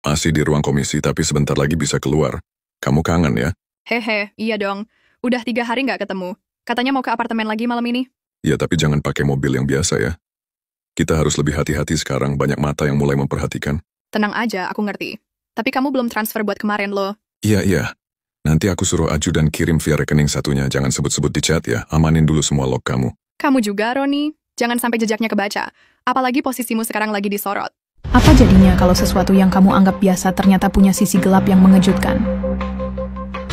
Masih di ruang komisi tapi sebentar lagi bisa keluar. Kamu kangen ya? Hehe, iya dong. Udah 3 hari nggak ketemu. Katanya mau ke apartemen lagi malam ini. Ya tapi jangan pakai mobil yang biasa ya. Kita harus lebih hati-hati sekarang, banyak mata yang mulai memperhatikan. Tenang aja, aku ngerti. Tapi kamu belum transfer buat kemarin loh. Iya. Nanti aku suruh ajudan kirim via rekening satunya, jangan sebut-sebut di chat ya. Amanin dulu semua log kamu. Kamu juga, Roni. Jangan sampai jejaknya kebaca. Apalagi posisimu sekarang lagi disorot. Apa jadinya kalau sesuatu yang kamu anggap biasa ternyata punya sisi gelap yang mengejutkan?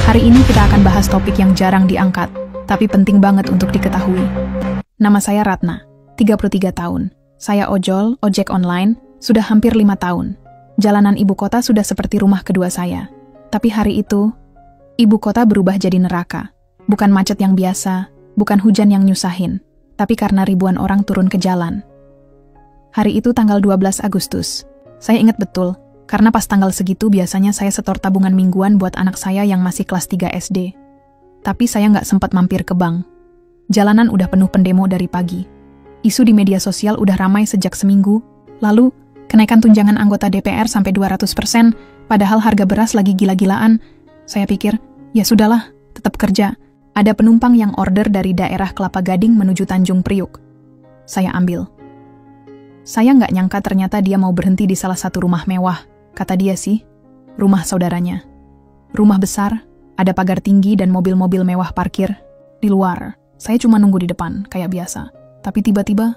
Hari ini kita akan bahas topik yang jarang diangkat, tapi penting banget untuk diketahui. Nama saya Ratna, 33 tahun. Saya ojek online, sudah hampir 5 tahun. Jalanan ibu kota sudah seperti rumah kedua saya. Tapi hari itu, ibu kota berubah jadi neraka. Bukan macet yang biasa, bukan hujan yang nyusahin, tapi karena ribuan orang turun ke jalan. Hari itu tanggal 12 Agustus. Saya ingat betul, karena pas tanggal segitu biasanya saya setor tabungan mingguan buat anak saya yang masih kelas 3 SD. Tapi saya nggak sempat mampir ke bank. Jalanan udah penuh pendemo dari pagi. Isu di media sosial udah ramai sejak seminggu. Lalu, kenaikan tunjangan anggota DPR sampai 200%, padahal harga beras lagi gila-gilaan. Saya pikir, ya sudahlah, tetap kerja. Ada penumpang yang order dari daerah Kelapa Gading menuju Tanjung Priuk. Saya ambil. Saya nggak nyangka ternyata dia mau berhenti di salah satu rumah mewah. Kata dia sih, rumah saudaranya. Rumah besar, ada pagar tinggi dan mobil-mobil mewah parkir. Di luar, saya cuma nunggu di depan, kayak biasa. Tapi tiba-tiba,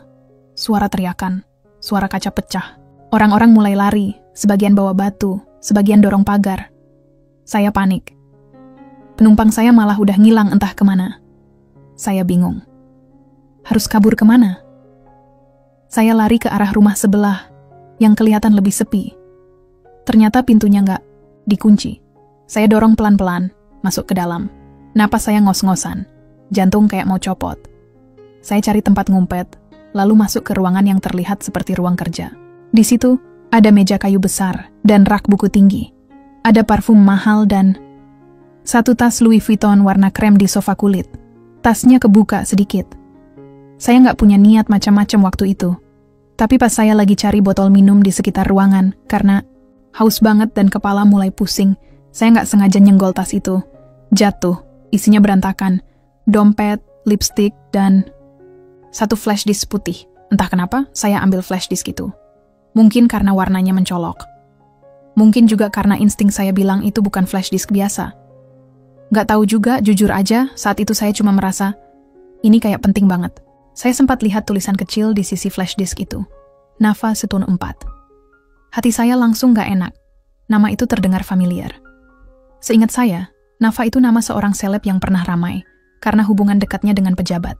suara teriakan, suara kaca pecah. Orang-orang mulai lari, sebagian bawa batu, sebagian dorong pagar. Saya panik. Penumpang saya malah udah ngilang entah kemana. Saya bingung. Harus kabur kemana? Saya lari ke arah rumah sebelah, yang kelihatan lebih sepi. Ternyata pintunya nggak dikunci. Saya dorong pelan-pelan, masuk ke dalam. Napas saya ngos-ngosan, jantung kayak mau copot. Saya cari tempat ngumpet, lalu masuk ke ruangan yang terlihat seperti ruang kerja. Di situ, ada meja kayu besar dan rak buku tinggi. Ada parfum mahal dan satu tas Louis Vuitton warna krem di sofa kulit. Tasnya kebuka sedikit. Saya nggak punya niat macam-macam waktu itu. Tapi pas saya lagi cari botol minum di sekitar ruangan, karena haus banget dan kepala mulai pusing, saya nggak sengaja nyenggol tas itu. Jatuh, isinya berantakan. Dompet, lipstik, dan satu flash disk putih. Entah kenapa, saya ambil flash disk itu. Mungkin karena warnanya mencolok. Mungkin juga karena insting saya bilang itu bukan flash disk biasa. Nggak tahu juga, jujur aja, saat itu saya cuma merasa, ini kayak penting banget. Saya sempat lihat tulisan kecil di sisi flash disk itu. Nafa Setun 4. Hati saya langsung gak enak. Nama itu terdengar familiar. Seingat saya, Nafa itu nama seorang seleb yang pernah ramai, karena hubungan dekatnya dengan pejabat.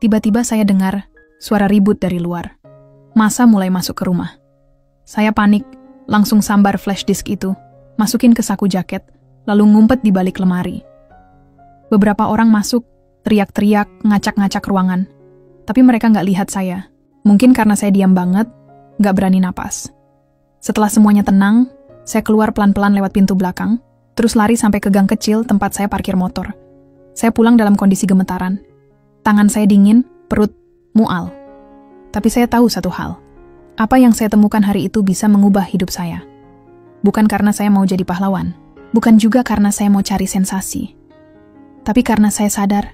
Tiba-tiba saya dengar suara ribut dari luar. Masa mulai masuk ke rumah. Saya panik, langsung sambar flash disk itu, masukin ke saku jaket, lalu ngumpet di balik lemari. Beberapa orang masuk, teriak-teriak, ngacak-ngacak ruangan. Tapi mereka nggak lihat saya. Mungkin karena saya diam banget, nggak berani napas. Setelah semuanya tenang, saya keluar pelan-pelan lewat pintu belakang, terus lari sampai ke gang kecil tempat saya parkir motor. Saya pulang dalam kondisi gemetaran. Tangan saya dingin, perut mual. Tapi saya tahu satu hal. Apa yang saya temukan hari itu bisa mengubah hidup saya. Bukan karena saya mau jadi pahlawan. Bukan juga karena saya mau cari sensasi. Tapi karena saya sadar,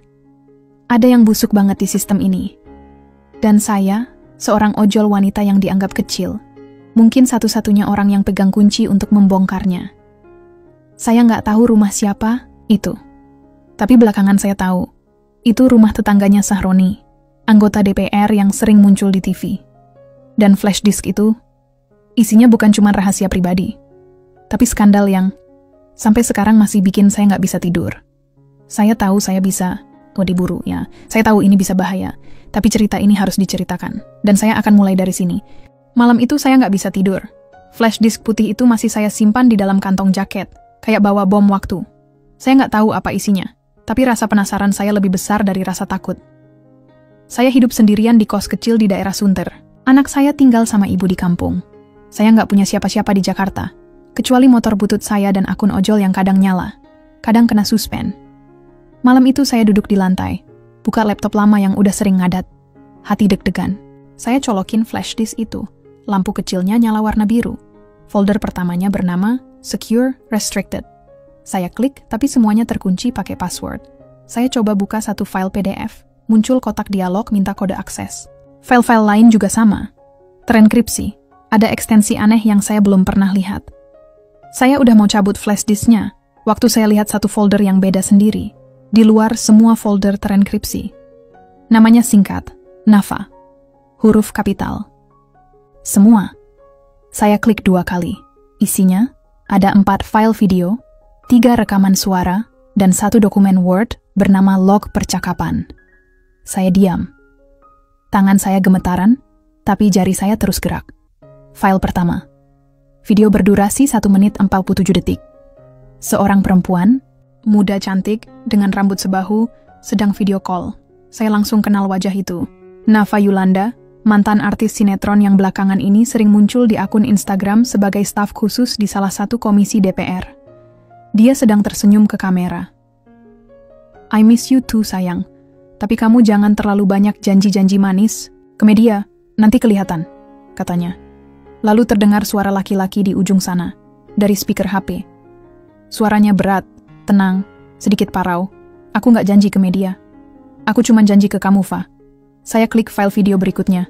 ada yang busuk banget di sistem ini. Dan saya, seorang ojol wanita yang dianggap kecil, mungkin satu-satunya orang yang pegang kunci untuk membongkarnya. Saya nggak tahu rumah siapa itu. Tapi belakangan saya tahu, itu rumah tetangganya Sahroni, anggota DPR yang sering muncul di TV. Dan flash disk itu, isinya bukan cuma rahasia pribadi, tapi skandal yang sampai sekarang masih bikin saya nggak bisa tidur. Saya tahu saya bisa diburu ya. Saya tahu ini bisa bahaya, tapi cerita ini harus diceritakan. Dan saya akan mulai dari sini. Malam itu saya nggak bisa tidur. Flash disk putih itu masih saya simpan di dalam kantong jaket, kayak bawa bom waktu. Saya nggak tahu apa isinya, tapi rasa penasaran saya lebih besar dari rasa takut. Saya hidup sendirian di kos kecil di daerah Sunter. Anak saya tinggal sama ibu di kampung. Saya nggak punya siapa-siapa di Jakarta, kecuali motor butut saya dan akun ojol yang kadang nyala, kadang kena suspend. Malam itu saya duduk di lantai, buka laptop lama yang udah sering ngadat. Hati deg-degan. Saya colokin flash disk itu. Lampu kecilnya nyala warna biru. Folder pertamanya bernama Secure Restricted. Saya klik, tapi semuanya terkunci pakai password. Saya coba buka satu file PDF. Muncul kotak dialog minta kode akses. File-file lain juga sama. Terenkripsi. Ada ekstensi aneh yang saya belum pernah lihat. Saya udah mau cabut flash disknya, waktu saya lihat satu folder yang beda sendiri. Di luar semua folder terenkripsi. Namanya singkat, NAFA. Huruf kapital. Semua. Saya klik 2 kali. Isinya, ada 4 file video, 3 rekaman suara, dan 1 dokumen Word bernama log percakapan. Saya diam. Tangan saya gemetaran, tapi jari saya terus gerak. File pertama. Video berdurasi 1 menit 47 detik. Seorang perempuan, muda cantik, dengan rambut sebahu, sedang video call. Saya langsung kenal wajah itu. Nafa Yulanda, mantan artis sinetron yang belakangan ini sering muncul di akun Instagram sebagai staf khusus di salah satu komisi DPR. Dia sedang tersenyum ke kamera. I miss you too, sayang. Tapi kamu jangan terlalu banyak janji-janji manis. Ke media, nanti kelihatan, katanya. Lalu terdengar suara laki-laki di ujung sana, dari speaker HP. Suaranya berat, tenang, sedikit parau. Aku nggak janji ke media. Aku cuma janji ke kamu, Fa. Saya klik file video berikutnya.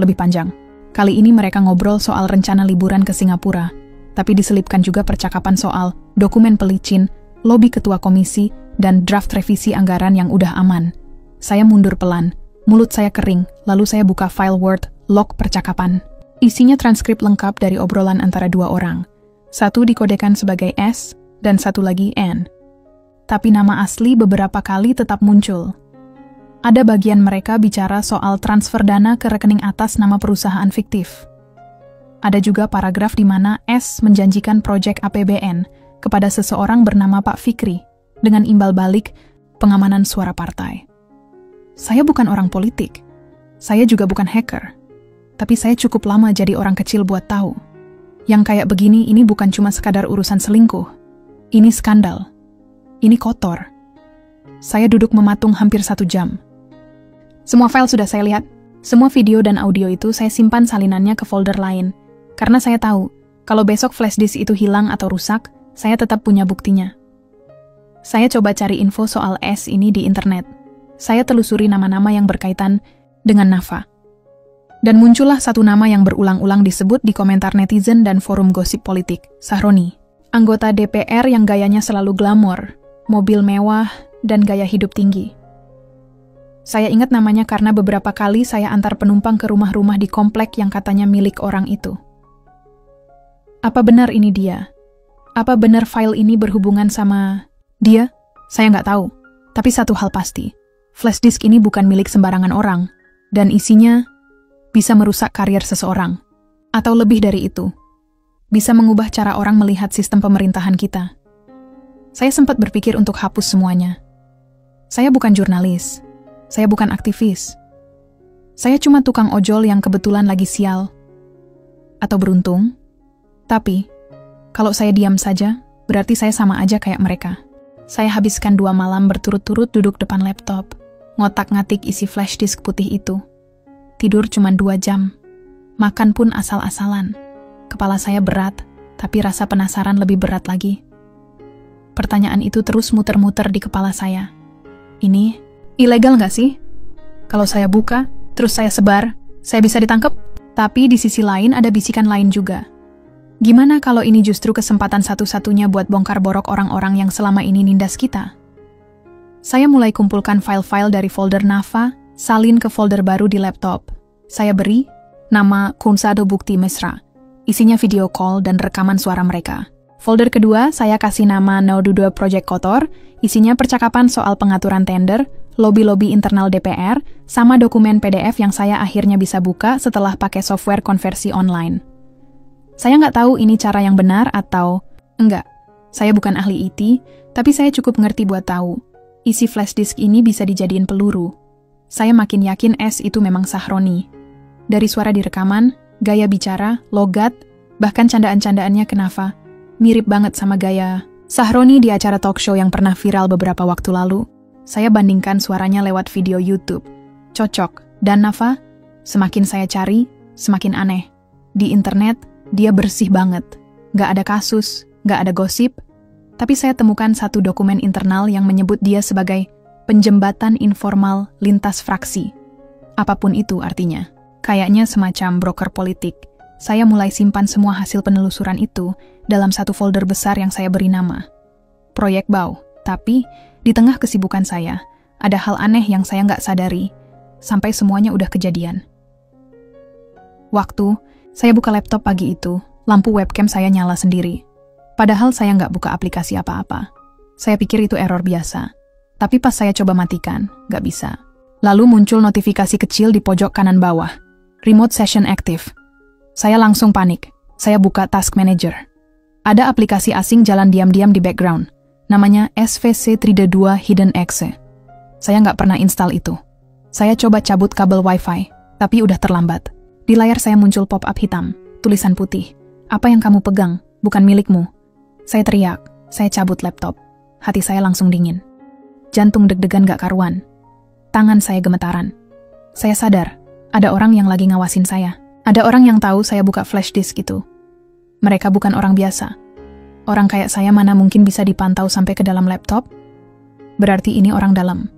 Lebih panjang. Kali ini mereka ngobrol soal rencana liburan ke Singapura, tapi diselipkan juga percakapan soal dokumen pelicin, lobi ketua komisi, dan draft revisi anggaran yang udah aman. Saya mundur pelan, mulut saya kering, lalu saya buka file Word, log percakapan. Isinya transkrip lengkap dari obrolan antara 2 orang. Satu dikodekan sebagai S, dan satu lagi N. Tapi nama asli beberapa kali tetap muncul. Ada bagian mereka bicara soal transfer dana ke rekening atas nama perusahaan fiktif. Ada juga paragraf di mana S menjanjikan proyek APBN kepada seseorang bernama Pak Fikri dengan imbal balik pengamanan suara partai. Saya bukan orang politik. Saya juga bukan hacker. Tapi saya cukup lama jadi orang kecil buat tahu. Yang kayak begini ini bukan cuma sekadar urusan selingkuh. Ini skandal. Ini kotor. Saya duduk mematung hampir 1 jam. Semua file sudah saya lihat. Semua video dan audio itu saya simpan salinannya ke folder lain. Karena saya tahu, kalau besok flash disk itu hilang atau rusak, saya tetap punya buktinya. Saya coba cari info soal S ini di internet. Saya telusuri nama-nama yang berkaitan dengan Nafa. Dan muncullah satu nama yang berulang-ulang disebut di komentar netizen dan forum gosip politik, Sahroni. Anggota DPR yang gayanya selalu glamor, mobil mewah, dan gaya hidup tinggi. Saya ingat namanya karena beberapa kali saya antar penumpang ke rumah-rumah di komplek yang katanya milik orang itu. Apa benar ini dia? Apa benar file ini berhubungan sama dia? Saya nggak tahu. Tapi satu hal pasti, flash disk ini bukan milik sembarangan orang, dan isinya bisa merusak karier seseorang. Atau lebih dari itu, bisa mengubah cara orang melihat sistem pemerintahan kita. Saya sempat berpikir untuk hapus semuanya. Saya bukan jurnalis. Saya bukan aktivis. Saya cuma tukang ojol yang kebetulan lagi sial. Atau beruntung. Tapi, kalau saya diam saja, berarti saya sama aja kayak mereka. Saya habiskan 2 malam berturut-turut duduk depan laptop, ngotak-ngatik isi flash disk putih itu. Tidur cuma 2 jam. Makan pun asal-asalan. Kepala saya berat, tapi rasa penasaran lebih berat lagi. Pertanyaan itu terus muter-muter di kepala saya. Ini ilegal nggak sih? Kalau saya buka, terus saya sebar, saya bisa ditangkap? Tapi di sisi lain ada bisikan lain juga. Gimana kalau ini justru kesempatan satu-satunya buat bongkar borok orang-orang yang selama ini nindas kita? Saya mulai kumpulkan file-file dari folder Nafa, salin ke folder baru di laptop. Saya beri nama Kunsado Bukti Mesra. Isinya video call dan rekaman suara mereka. Folder kedua, saya kasih nama No Dudo Project Kotor, isinya percakapan soal pengaturan tender, lobby-lobby internal DPR, sama dokumen PDF yang saya akhirnya bisa buka setelah pakai software konversi online. Saya nggak tahu ini cara yang benar atau enggak. Saya bukan ahli IT, tapi saya cukup ngerti buat tahu. Isi flash disk ini bisa dijadiin peluru. Saya makin yakin S itu memang Sahroni. Dari suara di rekaman, gaya bicara, logat, bahkan candaan-candaannya ke Nafa, mirip banget sama gaya Sahroni di acara talk show yang pernah viral beberapa waktu lalu. Saya bandingkan suaranya lewat video YouTube. Cocok. Dan Nafa, semakin saya cari, semakin aneh. Di internet, dia bersih banget. Nggak ada kasus, nggak ada gosip, tapi saya temukan satu dokumen internal yang menyebut dia sebagai penjembatan informal lintas fraksi. Apapun itu artinya. Kayaknya semacam broker politik. Saya mulai simpan semua hasil penelusuran itu dalam satu folder besar yang saya beri nama Proyek Bau. Tapi, di tengah kesibukan saya, ada hal aneh yang saya nggak sadari, sampai semuanya udah kejadian. Waktu saya buka laptop pagi itu, lampu webcam saya nyala sendiri. Padahal saya nggak buka aplikasi apa-apa. Saya pikir itu error biasa. Tapi pas saya coba matikan, nggak bisa. Lalu muncul notifikasi kecil di pojok kanan bawah. Remote Session Active. Saya langsung panik. Saya buka Task Manager. Ada aplikasi asing jalan diam-diam di background. Namanya SVC 32 Hidden Exe. Saya nggak pernah install itu. Saya coba cabut kabel Wi-Fi, tapi udah terlambat. Di layar saya muncul pop-up hitam, tulisan putih. Apa yang kamu pegang, bukan milikmu. Saya teriak, saya cabut laptop. Hati saya langsung dingin. Jantung deg-degan gak karuan. Tangan saya gemetaran. Saya sadar, ada orang yang lagi ngawasin saya. Ada orang yang tahu saya buka flash disk itu. Mereka bukan orang biasa. Orang kayak saya mana mungkin bisa dipantau sampai ke dalam laptop? Berarti ini orang dalam.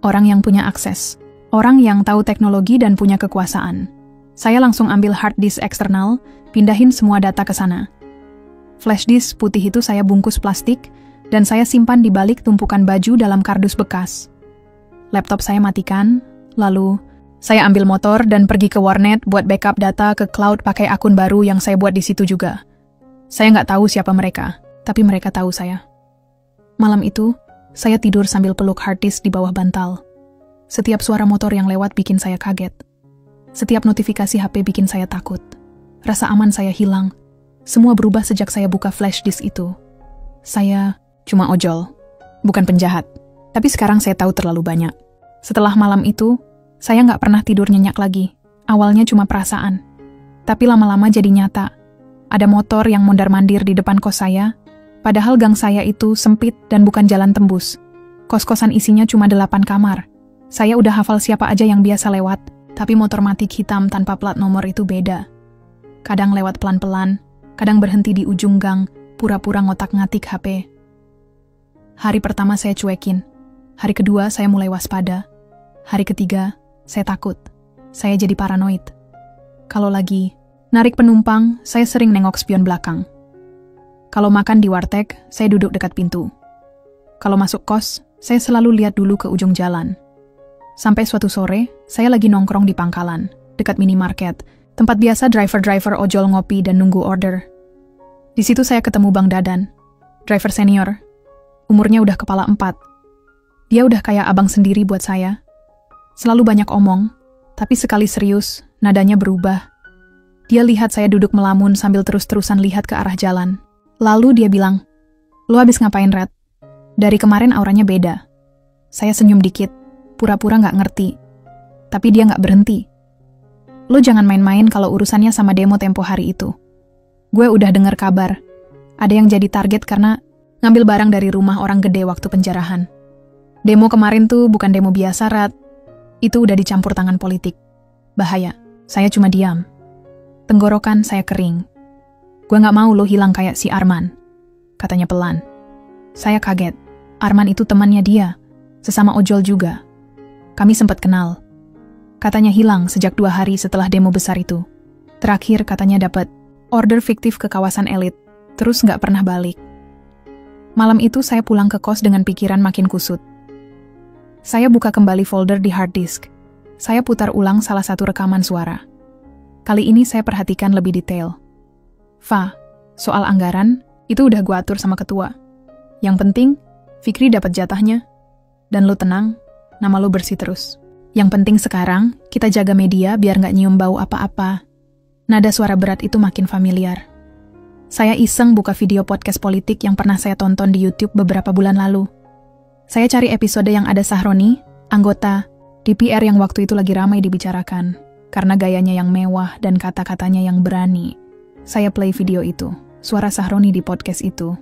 Orang yang punya akses. Orang yang tahu teknologi dan punya kekuasaan. Saya langsung ambil hard disk eksternal, pindahin semua data ke sana. Flash disk putih itu saya bungkus plastik, dan saya simpan di balik tumpukan baju dalam kardus bekas. Laptop saya matikan, lalu saya ambil motor dan pergi ke warnet buat backup data ke cloud pakai akun baru yang saya buat di situ juga. Saya nggak tahu siapa mereka, tapi mereka tahu saya. Malam itu, saya tidur sambil peluk hard disk di bawah bantal. Setiap suara motor yang lewat bikin saya kaget. Setiap notifikasi HP bikin saya takut. Rasa aman saya hilang. Semua berubah sejak saya buka flash disk itu. Saya cuma ojol, bukan penjahat. Tapi sekarang saya tahu terlalu banyak. Setelah malam itu, saya nggak pernah tidur nyenyak lagi. Awalnya cuma perasaan. Tapi lama-lama jadi nyata. Ada motor yang mondar-mandir di depan kos saya, padahal gang saya itu sempit dan bukan jalan tembus. Kos-kosan isinya cuma 8 kamar. Saya udah hafal siapa aja yang biasa lewat, tapi motor matic hitam tanpa plat nomor itu beda. Kadang lewat pelan-pelan, kadang berhenti di ujung gang, pura-pura ngotak-ngatik HP. Hari pertama saya cuekin. Hari kedua saya mulai waspada. Hari ketiga, saya takut. Saya jadi paranoid. Kalau lagi narik penumpang, saya sering nengok spion belakang. Kalau makan di warteg, saya duduk dekat pintu. Kalau masuk kos, saya selalu lihat dulu ke ujung jalan. Sampai suatu sore, saya lagi nongkrong di pangkalan, dekat minimarket, tempat biasa driver-driver ojol ngopi dan nunggu order. Di situ saya ketemu Bang Dadan, driver senior. Umurnya udah kepala 4. Dia udah kayak abang sendiri buat saya. Selalu banyak omong, tapi sekali serius, nadanya berubah. Dia lihat saya duduk melamun sambil terus-terusan lihat ke arah jalan. Lalu dia bilang, "Lu habis ngapain, Red? Dari kemarin auranya beda." Saya senyum dikit, pura-pura nggak ngerti. Tapi dia nggak berhenti. "Lu jangan main-main kalau urusannya sama demo tempo hari itu. Gue udah dengar kabar. Ada yang jadi target karena ngambil barang dari rumah orang gede waktu penjarahan. Demo kemarin tuh bukan demo biasa, Rat. Itu udah dicampur tangan politik. Bahaya." Saya cuma diam. Tenggorokan saya kering. "Gue gak mau lo hilang kayak si Arman," katanya pelan. Saya kaget. Arman itu temannya dia, sesama ojol juga. Kami sempat kenal. Katanya hilang sejak 2 hari setelah demo besar itu. Terakhir katanya dapat order fiktif ke kawasan elit, terus gak pernah balik. Malam itu saya pulang ke kos dengan pikiran makin kusut. Saya buka kembali folder di hard disk. Saya putar ulang salah satu rekaman suara. Kali ini saya perhatikan lebih detail. "Fa, soal anggaran, itu udah gua atur sama ketua. Yang penting, Fikri dapat jatahnya. Dan lu tenang, nama lu bersih terus. Yang penting sekarang, kita jaga media biar nggak nyium bau apa-apa." Nada suara berat itu makin familiar. Saya iseng buka video podcast politik yang pernah saya tonton di YouTube beberapa bulan lalu. Saya cari episode yang ada Sahroni, anggota DPR yang waktu itu lagi ramai dibicarakan. Karena gayanya yang mewah dan kata-katanya yang berani. Saya play video itu, suara Sahroni di podcast itu.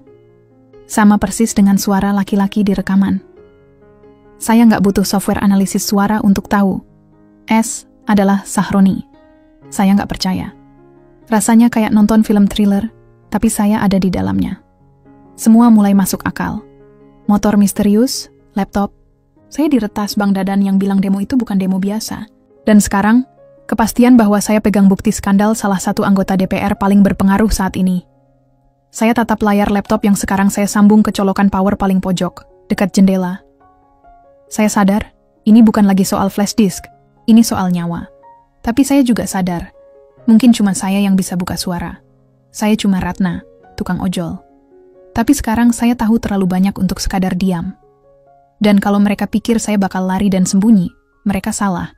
Sama persis dengan suara laki-laki di rekaman. Saya nggak butuh software analisis suara untuk tahu. S adalah Sahroni. Saya nggak percaya. Rasanya kayak nonton film thriller, tapi saya ada di dalamnya. Semua mulai masuk akal. Motor misterius, laptop. Saya diretas Bang Dadan yang bilang demo itu bukan demo biasa. Dan sekarang, kepastian bahwa saya pegang bukti skandal salah satu anggota DPR paling berpengaruh saat ini. Saya tatap layar laptop yang sekarang saya sambung ke colokan power paling pojok, dekat jendela. Saya sadar, ini bukan lagi soal flash disk, ini soal nyawa. Tapi saya juga sadar, mungkin cuma saya yang bisa buka suara. Saya cuma Ratna, tukang ojol. Tapi sekarang saya tahu terlalu banyak untuk sekadar diam. Dan kalau mereka pikir saya bakal lari dan sembunyi, mereka salah.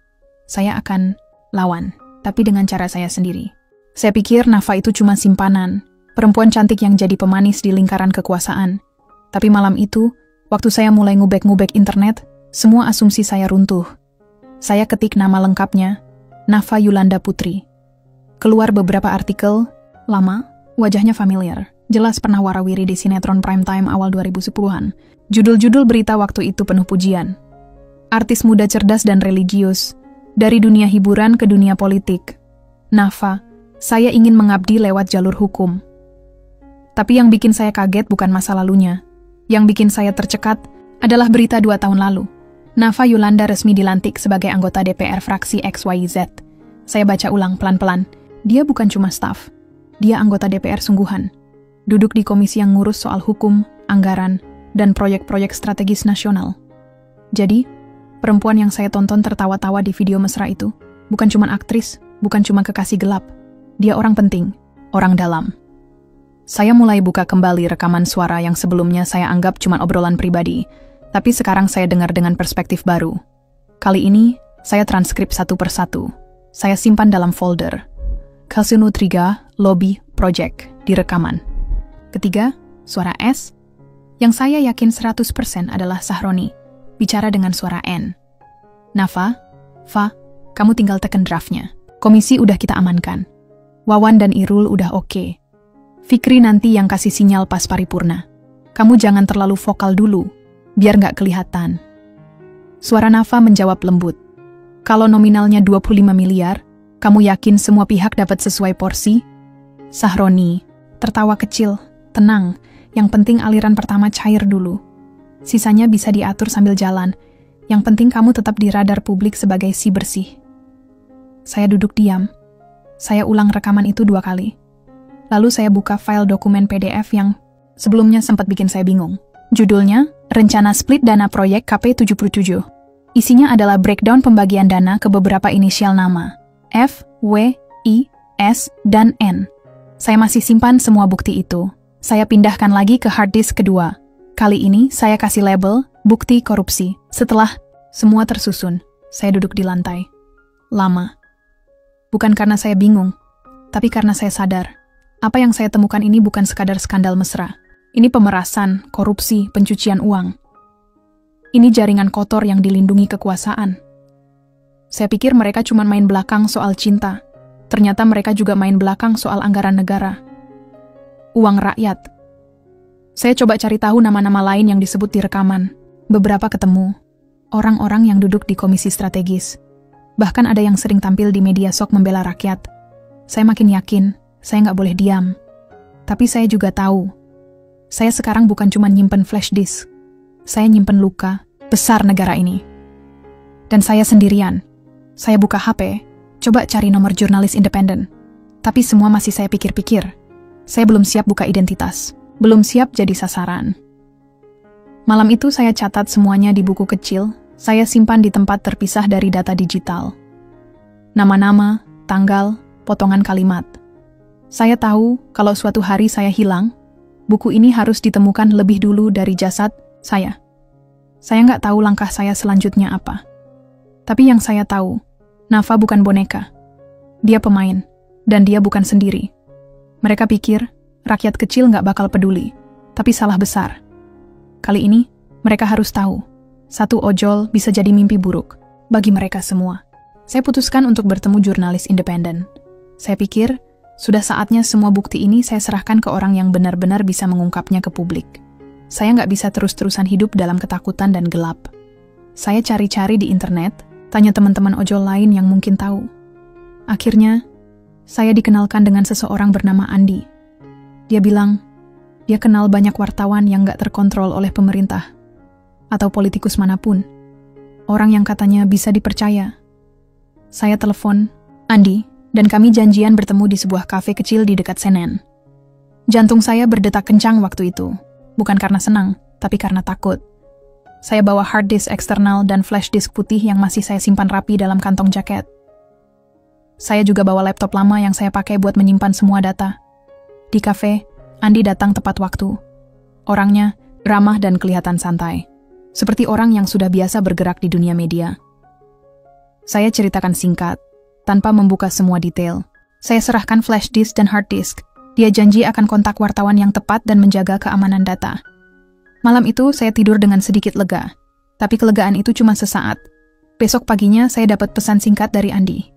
Saya akan lawan, tapi dengan cara saya sendiri. Saya pikir Nafa itu cuma simpanan, perempuan cantik yang jadi pemanis di lingkaran kekuasaan. Tapi malam itu, waktu saya mulai ngubek-ngubek internet, semua asumsi saya runtuh. Saya ketik nama lengkapnya, Nafa Yulanda Putri. Keluar beberapa artikel, lama, wajahnya familiar. Jelas pernah warawiri di sinetron primetime awal 2010-an. Judul-judul berita waktu itu penuh pujian. Artis muda cerdas dan religius, dari dunia hiburan ke dunia politik. Nafa, saya ingin mengabdi lewat jalur hukum. Tapi yang bikin saya kaget bukan masa lalunya. Yang bikin saya tercekat adalah berita 2 tahun lalu. Nafa Yulanda resmi dilantik sebagai anggota DPR fraksi XYZ. Saya baca ulang pelan-pelan. Dia bukan cuma staf. Dia anggota DPR sungguhan. Duduk di komisi yang ngurus soal hukum, anggaran, dan proyek-proyek strategis nasional. Jadi, perempuan yang saya tonton tertawa-tawa di video mesra itu bukan cuma aktris, bukan cuma kekasih gelap. Dia orang penting, orang dalam. Saya mulai buka kembali rekaman suara yang sebelumnya saya anggap cuma obrolan pribadi, tapi sekarang saya dengar dengan perspektif baru. Kali ini, saya transkrip satu persatu. Saya simpan dalam folder. Kasino 3, Lobby, Project, di rekaman. Ketiga, suara S, yang saya yakin 100% adalah Sahroni, bicara dengan suara N. Nafa, Fa, kamu tinggal tekan draftnya. Komisi udah kita amankan. Wawan dan Irul udah oke. Fikri nanti yang kasih sinyal pas paripurna. Kamu jangan terlalu vokal dulu, biar nggak kelihatan. Suara Nafa menjawab lembut. Kalau nominalnya 25 miliar, kamu yakin semua pihak dapat sesuai porsi? Sahroni, tertawa kecil, tenang, yang penting aliran pertama cair dulu. Sisanya bisa diatur sambil jalan, yang penting kamu tetap di radar publik sebagai si bersih. Saya duduk diam. Saya ulang rekaman itu 2 kali. Lalu saya buka file dokumen PDF yang sebelumnya sempat bikin saya bingung. Judulnya, Rencana Split Dana Proyek KP77. Isinya adalah breakdown pembagian dana ke beberapa inisial nama, F, W, I, S, dan N. Saya masih simpan semua bukti itu. Saya pindahkan lagi ke hard disk kedua. Kali ini saya kasih label, bukti korupsi. Setelah semua tersusun, saya duduk di lantai. Lama. Bukan karena saya bingung, tapi karena saya sadar. Apa yang saya temukan ini bukan sekadar skandal mesra. Ini pemerasan, korupsi, pencucian uang. Ini jaringan kotor yang dilindungi kekuasaan. Saya pikir mereka cuma main belakang soal cinta. Ternyata mereka juga main belakang soal anggaran negara. Uang rakyat. Saya coba cari tahu nama-nama lain yang disebut di rekaman. Beberapa ketemu. Orang-orang yang duduk di komisi strategis. Bahkan ada yang sering tampil di media sok membela rakyat. Saya makin yakin. Saya nggak boleh diam. Tapi saya juga tahu, saya sekarang bukan cuma nyimpen flash disk. Saya nyimpen luka besar negara ini. Dan saya sendirian. Saya buka HP, coba cari nomor jurnalis independen. Tapi semua masih saya pikir-pikir. Saya belum siap buka identitas. Belum siap jadi sasaran. Malam itu saya catat semuanya di buku kecil. Saya simpan di tempat terpisah dari data digital. Nama-nama, tanggal, potongan kalimat. Saya tahu kalau suatu hari saya hilang, buku ini harus ditemukan lebih dulu dari jasad saya. Saya nggak tahu langkah saya selanjutnya apa. Tapi yang saya tahu, Nafa bukan boneka. Dia pemain, dan dia bukan sendiri. Mereka pikir, rakyat kecil nggak bakal peduli, tapi salah besar. Kali ini, mereka harus tahu, satu ojol bisa jadi mimpi buruk bagi mereka semua. Saya putuskan untuk bertemu jurnalis independen. Saya pikir, sudah saatnya semua bukti ini saya serahkan ke orang yang benar-benar bisa mengungkapnya ke publik. Saya nggak bisa terus-terusan hidup dalam ketakutan dan gelap. Saya cari-cari di internet, tanya teman-teman ojol lain yang mungkin tahu. Akhirnya, saya dikenalkan dengan seseorang bernama Andi. Dia bilang, dia kenal banyak wartawan yang gak terkontrol oleh pemerintah, atau politikus manapun. Orang yang katanya bisa dipercaya. Saya telepon Andi, dan kami janjian bertemu di sebuah kafe kecil di dekat Senen. Jantung saya berdetak kencang waktu itu. Bukan karena senang, tapi karena takut. Saya bawa hard disk eksternal dan flash disk putih yang masih saya simpan rapi dalam kantong jaket. Saya juga bawa laptop lama yang saya pakai buat menyimpan semua data. Di kafe, Andi datang tepat waktu. Orangnya ramah dan kelihatan santai. Seperti orang yang sudah biasa bergerak di dunia media. Saya ceritakan singkat, tanpa membuka semua detail. Saya serahkan flash disk dan hard disk. Dia janji akan kontak wartawan yang tepat dan menjaga keamanan data. Malam itu saya tidur dengan sedikit lega, tapi kelegaan itu cuma sesaat. Besok paginya saya dapat pesan singkat dari Andi.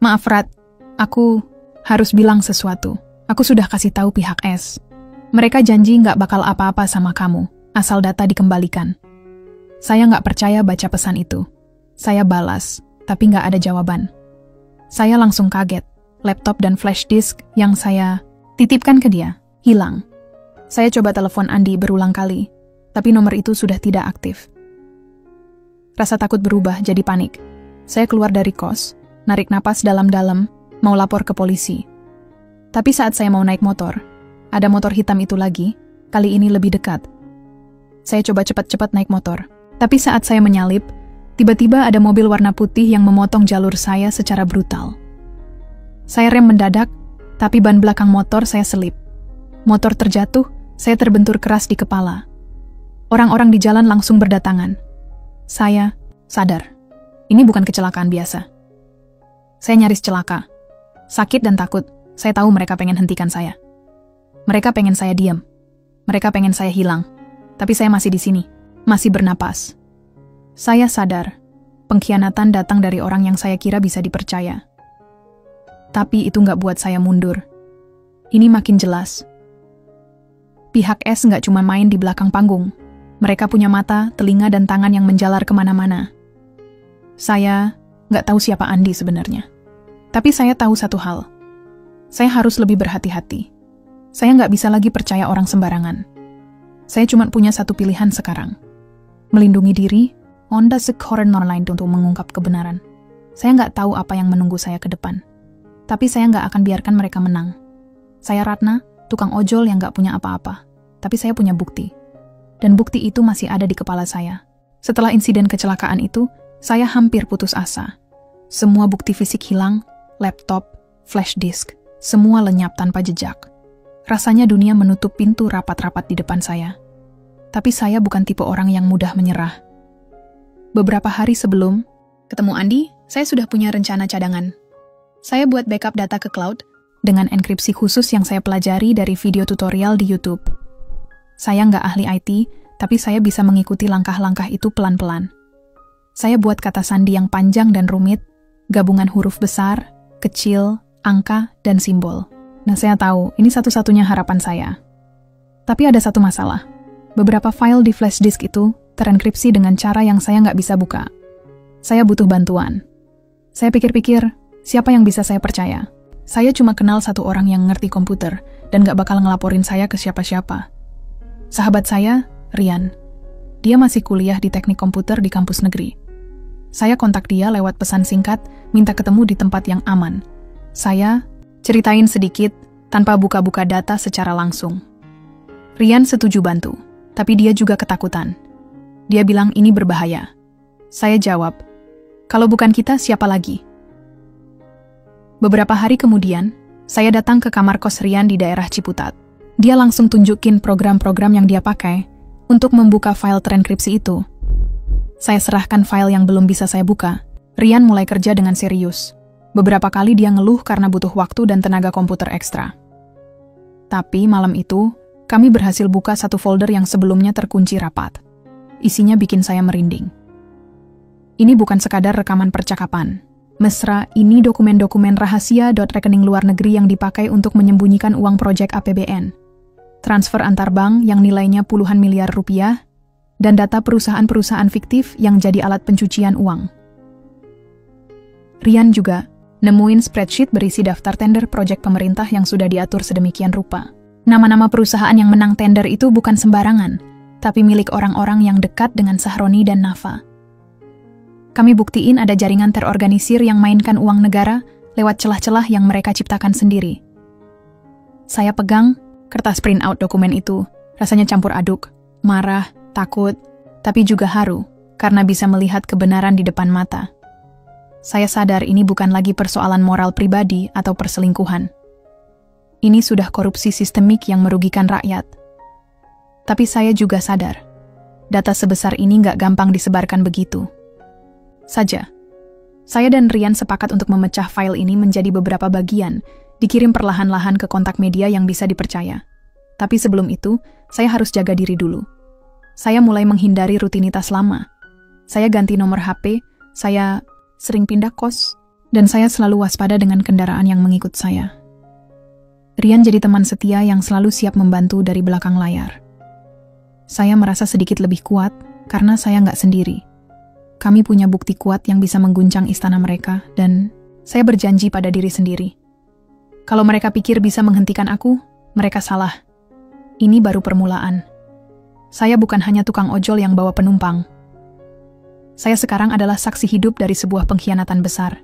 Maaf Rat, aku harus bilang sesuatu. Aku sudah kasih tahu pihak S. Mereka janji nggak bakal apa-apa sama kamu, asal data dikembalikan. Saya nggak percaya baca pesan itu. Saya balas, tapi nggak ada jawaban. Saya langsung kaget. Laptop dan flash disk yang saya titipkan ke dia hilang. Saya coba telepon Andi berulang kali, tapi nomor itu sudah tidak aktif. Rasa takut berubah jadi panik. Saya keluar dari kos, narik napas dalam-dalam, mau lapor ke polisi. Tapi saat saya mau naik motor, ada motor hitam itu lagi, kali ini lebih dekat. Saya coba cepat-cepat naik motor. Tapi saat saya menyalip, tiba-tiba ada mobil warna putih yang memotong jalur saya secara brutal. Saya rem mendadak, tapi ban belakang motor saya selip. Motor terjatuh, saya terbentur keras di kepala. Orang-orang di jalan langsung berdatangan. Saya sadar, ini bukan kecelakaan biasa. Saya nyaris celaka. Sakit dan takut, saya tahu mereka pengen hentikan saya. Mereka pengen saya diam. Mereka pengen saya hilang. Tapi saya masih di sini, masih bernapas. Saya sadar, pengkhianatan datang dari orang yang saya kira bisa dipercaya. Tapi itu nggak buat saya mundur. Ini makin jelas. Pihak S nggak cuma main di belakang panggung. Mereka punya mata, telinga, dan tangan yang menjalar kemana-mana. Saya nggak tahu siapa Andi sebenarnya. Tapi saya tahu satu hal. Saya harus lebih berhati-hati. Saya nggak bisa lagi percaya orang sembarangan. Saya cuma punya satu pilihan sekarang. Melindungi diri, onda sekoren online untuk mengungkap kebenaran. Saya nggak tahu apa yang menunggu saya ke depan. Tapi saya nggak akan biarkan mereka menang. Saya Ratna, tukang ojol yang nggak punya apa-apa. Tapi saya punya bukti. Dan bukti itu masih ada di kepala saya. Setelah insiden kecelakaan itu, saya hampir putus asa. Semua bukti fisik hilang, laptop, flash disk, semua lenyap tanpa jejak. Rasanya dunia menutup pintu rapat-rapat di depan saya. Tapi saya bukan tipe orang yang mudah menyerah. Beberapa hari sebelum ketemu Andi, saya sudah punya rencana cadangan. Saya buat backup data ke cloud dengan enkripsi khusus yang saya pelajari dari video tutorial di YouTube. Saya nggak ahli IT, tapi saya bisa mengikuti langkah-langkah itu pelan-pelan. Saya buat kata sandi yang panjang dan rumit, gabungan huruf besar, kecil, angka, dan simbol. Nah, saya tahu ini satu-satunya harapan saya. Tapi ada satu masalah. Beberapa file di flash disk itu terenkripsi dengan cara yang saya nggak bisa buka. Saya butuh bantuan. Saya pikir-pikir, siapa yang bisa saya percaya? Saya cuma kenal satu orang yang ngerti komputer dan gak bakal ngelaporin saya ke siapa-siapa. Sahabat saya, Rian. Dia masih kuliah di teknik komputer di kampus negeri. Saya kontak dia lewat pesan singkat, minta ketemu di tempat yang aman. Saya ceritain sedikit tanpa buka-buka data secara langsung. Rian setuju bantu, tapi dia juga ketakutan. Dia bilang ini berbahaya. Saya jawab, kalau bukan kita, siapa lagi? Beberapa hari kemudian, saya datang ke kamar kos Rian di daerah Ciputat. Dia langsung tunjukin program-program yang dia pakai untuk membuka file terenkripsi itu. Saya serahkan file yang belum bisa saya buka. Rian mulai kerja dengan serius. Beberapa kali dia ngeluh karena butuh waktu dan tenaga komputer ekstra. Tapi malam itu, kami berhasil buka satu folder yang sebelumnya terkunci rapat. Isinya bikin saya merinding. Ini bukan sekadar rekaman percakapan. Mesra, ini dokumen-dokumen rahasia rekening luar negeri yang dipakai untuk menyembunyikan uang proyek APBN. Transfer antar bank yang nilainya puluhan miliar rupiah, dan data perusahaan-perusahaan fiktif yang jadi alat pencucian uang. Rian juga nemuin spreadsheet berisi daftar tender proyek pemerintah yang sudah diatur sedemikian rupa. Nama-nama perusahaan yang menang tender itu bukan sembarangan, tapi milik orang-orang yang dekat dengan Sahroni dan Nafa. Kami buktiin ada jaringan terorganisir yang mainkan uang negara lewat celah-celah yang mereka ciptakan sendiri. Saya pegang kertas print out dokumen itu, rasanya campur aduk, marah, takut, tapi juga haru, karena bisa melihat kebenaran di depan mata. Saya sadar ini bukan lagi persoalan moral pribadi atau perselingkuhan. Ini sudah korupsi sistemik yang merugikan rakyat. Tapi saya juga sadar, data sebesar ini nggak gampang disebarkan begitu saja. Saya dan Rian sepakat untuk memecah file ini menjadi beberapa bagian, dikirim perlahan-lahan ke kontak media yang bisa dipercaya. Tapi sebelum itu, saya harus jaga diri dulu. Saya mulai menghindari rutinitas lama. Saya ganti nomor HP, saya sering pindah kos, dan saya selalu waspada dengan kendaraan yang mengikut saya. Rian jadi teman setia yang selalu siap membantu dari belakang layar. Saya merasa sedikit lebih kuat karena saya nggak sendiri. Kami punya bukti kuat yang bisa mengguncang istana mereka, dan saya berjanji pada diri sendiri. Kalau mereka pikir bisa menghentikan aku, mereka salah. Ini baru permulaan. Saya bukan hanya tukang ojol yang bawa penumpang. Saya sekarang adalah saksi hidup dari sebuah pengkhianatan besar.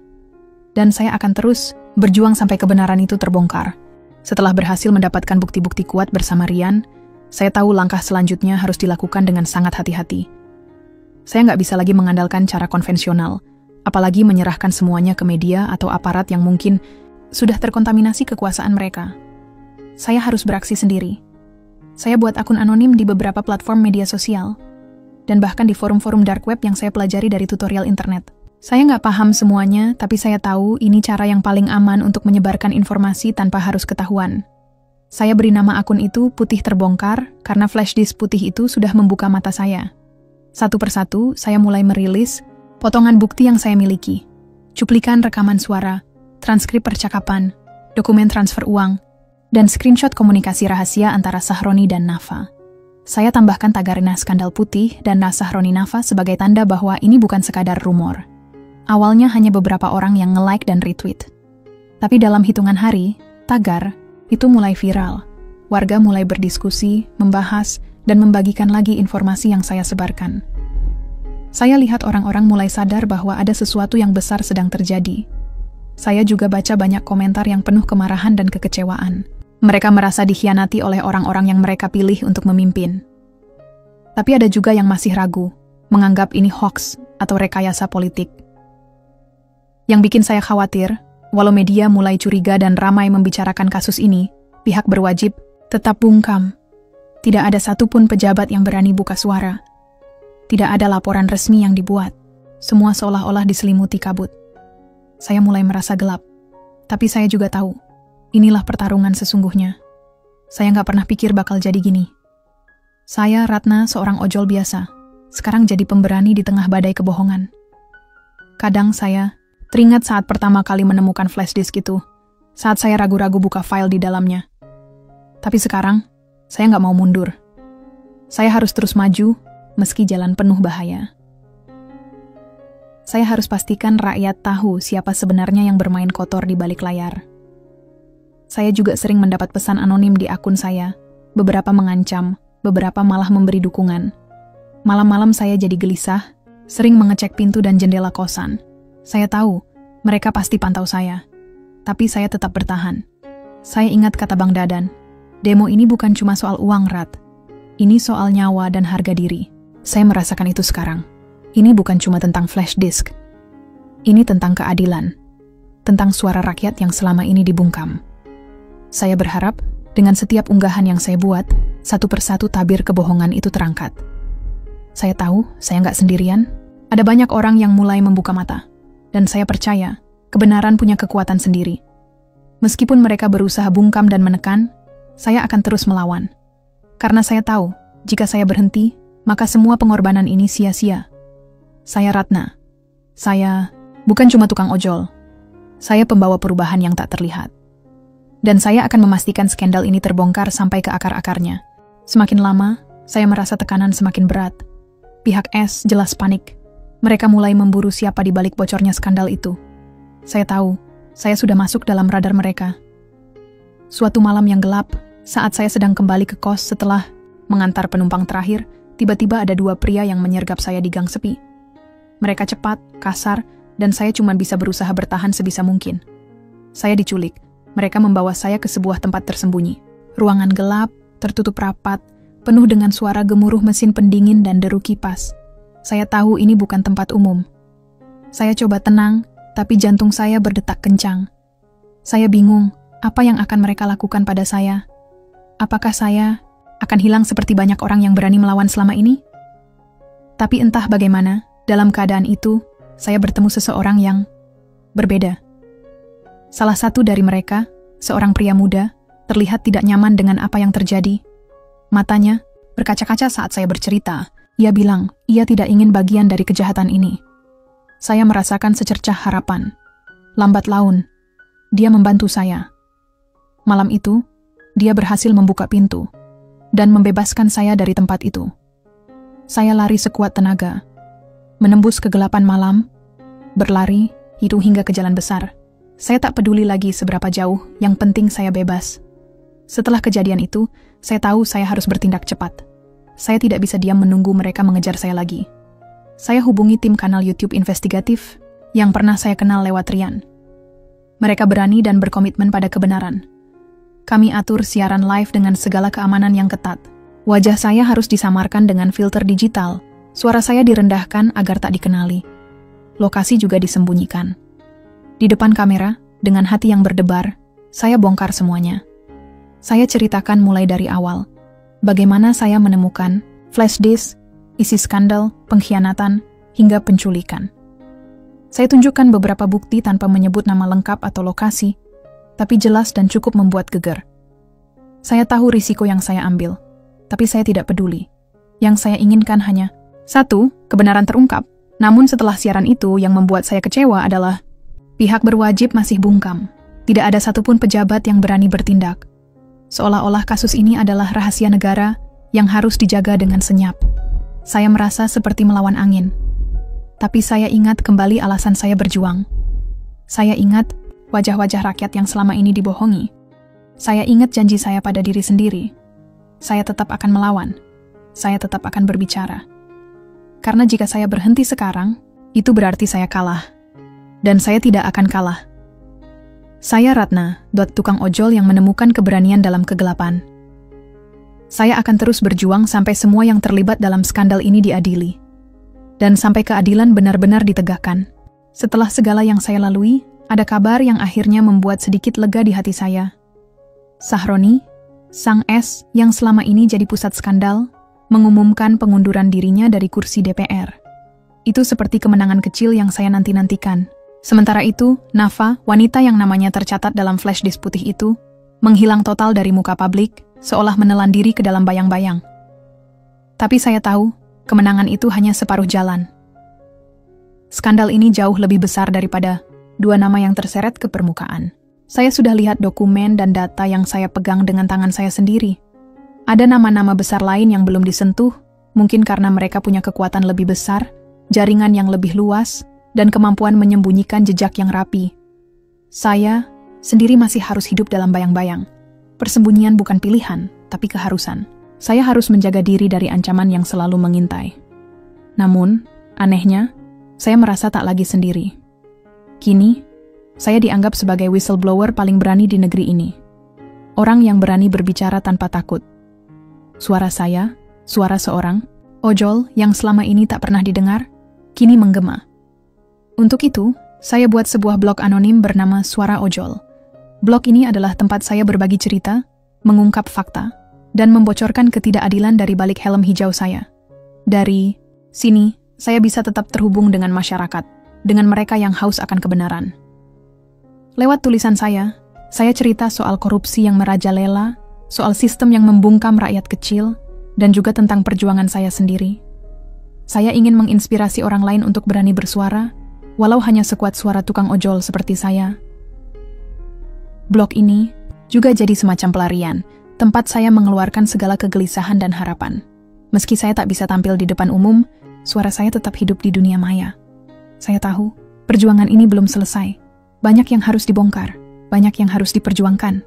Dan saya akan terus berjuang sampai kebenaran itu terbongkar. Setelah berhasil mendapatkan bukti-bukti kuat bersama Rian, saya tahu langkah selanjutnya harus dilakukan dengan sangat hati-hati. Saya nggak bisa lagi mengandalkan cara konvensional, apalagi menyerahkan semuanya ke media atau aparat yang mungkin sudah terkontaminasi kekuasaan mereka. Saya harus beraksi sendiri. Saya buat akun anonim di beberapa platform media sosial, dan bahkan di forum-forum dark web yang saya pelajari dari tutorial internet. Saya nggak paham semuanya, tapi saya tahu ini cara yang paling aman untuk menyebarkan informasi tanpa harus ketahuan. Saya beri nama akun itu Putih Terbongkar, karena flash disk putih itu sudah membuka mata saya. Satu persatu, saya mulai merilis potongan bukti yang saya miliki. Cuplikan rekaman suara, transkrip percakapan, dokumen transfer uang, dan screenshot komunikasi rahasia antara Sahroni dan Nafa. Saya tambahkan tagarnya skandal putih dan Sahroni Nafa sebagai tanda bahwa ini bukan sekadar rumor. Awalnya hanya beberapa orang yang nge-like dan retweet. Tapi dalam hitungan hari, tagar itu mulai viral. Warga mulai berdiskusi, membahas, dan membagikan lagi informasi yang saya sebarkan. Saya lihat orang-orang mulai sadar bahwa ada sesuatu yang besar sedang terjadi. Saya juga baca banyak komentar yang penuh kemarahan dan kekecewaan. Mereka merasa dikhianati oleh orang-orang yang mereka pilih untuk memimpin. Tapi ada juga yang masih ragu, menganggap ini hoax atau rekayasa politik. Yang bikin saya khawatir, walau media mulai curiga dan ramai membicarakan kasus ini, pihak berwajib tetap bungkam. Tidak ada satupun pejabat yang berani buka suara. Tidak ada laporan resmi yang dibuat. Semua seolah-olah diselimuti kabut. Saya mulai merasa gelap. Tapi saya juga tahu, inilah pertarungan sesungguhnya. Saya nggak pernah pikir bakal jadi gini. Saya, Ratna, seorang ojol biasa, sekarang jadi pemberani di tengah badai kebohongan. Kadang saya teringat saat pertama kali menemukan flash disk itu, saat saya ragu-ragu buka file di dalamnya. Tapi sekarang, saya nggak mau mundur. Saya harus terus maju, meski jalan penuh bahaya. Saya harus pastikan rakyat tahu siapa sebenarnya yang bermain kotor di balik layar. Saya juga sering mendapat pesan anonim di akun saya, beberapa mengancam, beberapa malah memberi dukungan. Malam-malam saya jadi gelisah, sering mengecek pintu dan jendela kosan. Saya tahu, mereka pasti pantau saya. Tapi saya tetap bertahan. Saya ingat kata Bang Dadan, demo ini bukan cuma soal uang, Rat. Ini soal nyawa dan harga diri. Saya merasakan itu sekarang. Ini bukan cuma tentang flash disk. Ini tentang keadilan. Tentang suara rakyat yang selama ini dibungkam. Saya berharap, dengan setiap unggahan yang saya buat, satu persatu tabir kebohongan itu terangkat. Saya tahu, saya nggak sendirian. Ada banyak orang yang mulai membuka mata. Dan saya percaya, kebenaran punya kekuatan sendiri. Meskipun mereka berusaha bungkam dan menekan, saya akan terus melawan. Karena saya tahu, jika saya berhenti, maka semua pengorbanan ini sia-sia. Saya Ratna. Saya bukan cuma tukang ojol. Saya pembawa perubahan yang tak terlihat. Dan saya akan memastikan skandal ini terbongkar sampai ke akar-akarnya. Semakin lama, saya merasa tekanan semakin berat. Pihak S jelas panik. Mereka mulai memburu siapa di balik bocornya skandal itu. Saya tahu, saya sudah masuk dalam radar mereka. Suatu malam yang gelap, Saat saya sedang kembali ke kos setelah mengantar penumpang terakhir, tiba-tiba ada dua pria yang menyergap saya di gang sepi. Mereka cepat, kasar, dan saya cuma bisa berusaha bertahan sebisa mungkin. Saya diculik. Mereka membawa saya ke sebuah tempat tersembunyi. Ruangan gelap, tertutup rapat, penuh dengan suara gemuruh mesin pendingin dan deru kipas. Saya tahu ini bukan tempat umum. Saya coba tenang, tapi jantung saya berdetak kencang. Saya bingung, apa yang akan mereka lakukan pada saya? Apakah saya akan hilang seperti banyak orang yang berani melawan selama ini? Tapi entah bagaimana, dalam keadaan itu, saya bertemu seseorang yang berbeda. Salah satu dari mereka, seorang pria muda, terlihat tidak nyaman dengan apa yang terjadi. Matanya berkaca-kaca saat saya bercerita. Ia bilang, ia tidak ingin bagian dari kejahatan ini. Saya merasakan secercah harapan. Lambat laun, dia membantu saya. Malam itu, dia berhasil membuka pintu dan membebaskan saya dari tempat itu. Saya lari sekuat tenaga, menembus kegelapan malam, berlari, itu hingga ke jalan besar. Saya tak peduli lagi seberapa jauh, yang penting saya bebas. Setelah kejadian itu, saya tahu saya harus bertindak cepat. Saya tidak bisa diam menunggu mereka mengejar saya lagi. Saya hubungi tim kanal YouTube investigatif yang pernah saya kenal lewat Rian. Mereka berani dan berkomitmen pada kebenaran. Kami atur siaran live dengan segala keamanan yang ketat. Wajah saya harus disamarkan dengan filter digital. Suara saya direndahkan agar tak dikenali. Lokasi juga disembunyikan. Di depan kamera, dengan hati yang berdebar, saya bongkar semuanya. Saya ceritakan mulai dari awal. Bagaimana saya menemukan flash disk, isi skandal, pengkhianatan, hingga penculikan. Saya tunjukkan beberapa bukti tanpa menyebut nama lengkap atau lokasi, tapi jelas dan cukup membuat geger. Saya tahu risiko yang saya ambil, tapi saya tidak peduli. Yang saya inginkan hanya, 1, kebenaran terungkap. Namun setelah siaran itu yang membuat saya kecewa adalah, pihak berwajib masih bungkam. Tidak ada satupun pejabat yang berani bertindak. Seolah-olah kasus ini adalah rahasia negara yang harus dijaga dengan senyap. Saya merasa seperti melawan angin. Tapi saya ingat kembali alasan saya berjuang. Saya ingat wajah-wajah rakyat yang selama ini dibohongi. Saya ingat janji saya pada diri sendiri. Saya tetap akan melawan. Saya tetap akan berbicara. Karena jika saya berhenti sekarang, itu berarti saya kalah. Dan saya tidak akan kalah. Saya Ratna, tukang ojol yang menemukan keberanian dalam kegelapan. Saya akan terus berjuang sampai semua yang terlibat dalam skandal ini diadili. Dan sampai keadilan benar-benar ditegakkan. Setelah segala yang saya lalui, ada kabar yang akhirnya membuat sedikit lega di hati saya. Sahroni, sang S yang selama ini jadi pusat skandal, mengumumkan pengunduran dirinya dari kursi DPR. Itu seperti kemenangan kecil yang saya nanti-nantikan. Sementara itu, Nafa, wanita yang namanya tercatat dalam flash disk putih itu, menghilang total dari muka publik, seolah menelan diri ke dalam bayang-bayang. Tapi saya tahu, kemenangan itu hanya separuh jalan. Skandal ini jauh lebih besar daripada 2 nama yang terseret ke permukaan. Saya sudah lihat dokumen dan data yang saya pegang dengan tangan saya sendiri. Ada nama-nama besar lain yang belum disentuh, mungkin karena mereka punya kekuatan lebih besar, jaringan yang lebih luas, dan kemampuan menyembunyikan jejak yang rapi. Saya sendiri masih harus hidup dalam bayang-bayang. Persembunyian bukan pilihan, tapi keharusan. Saya harus menjaga diri dari ancaman yang selalu mengintai. Namun, anehnya, saya merasa tak lagi sendiri. Kini, saya dianggap sebagai whistleblower paling berani di negeri ini. Orang yang berani berbicara tanpa takut. Suara saya, suara seorang ojol yang selama ini tak pernah didengar, kini menggema. Untuk itu, saya buat sebuah blog anonim bernama Suara Ojol. Blog ini adalah tempat saya berbagi cerita, mengungkap fakta, dan membocorkan ketidakadilan dari balik helm hijau saya. Dari sini, saya bisa tetap terhubung dengan masyarakat, dengan mereka yang haus akan kebenaran. Lewat tulisan saya cerita soal korupsi yang merajalela, soal sistem yang membungkam rakyat kecil, dan juga tentang perjuangan saya sendiri. Saya ingin menginspirasi orang lain untuk berani bersuara, walau hanya sekuat suara tukang ojol seperti saya. Blog ini juga jadi semacam pelarian, tempat saya mengeluarkan segala kegelisahan dan harapan. Meski saya tak bisa tampil di depan umum, suara saya tetap hidup di dunia maya. Saya tahu, perjuangan ini belum selesai. Banyak yang harus dibongkar, banyak yang harus diperjuangkan.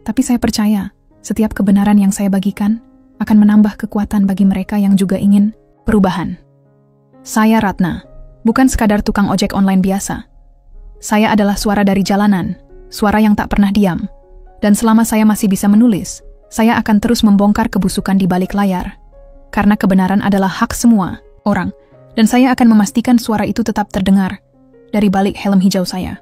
Tapi saya percaya, Setiap kebenaran yang saya bagikan akan menambah kekuatan bagi mereka yang juga ingin perubahan. Saya Ratna, bukan sekadar tukang ojek online biasa. Saya adalah suara dari jalanan, suara yang tak pernah diam. Dan selama saya masih bisa menulis, saya akan terus membongkar kebusukan di balik layar. Karena kebenaran adalah hak semua orang, dan saya akan memastikan suara itu tetap terdengar dari balik helm hijau saya.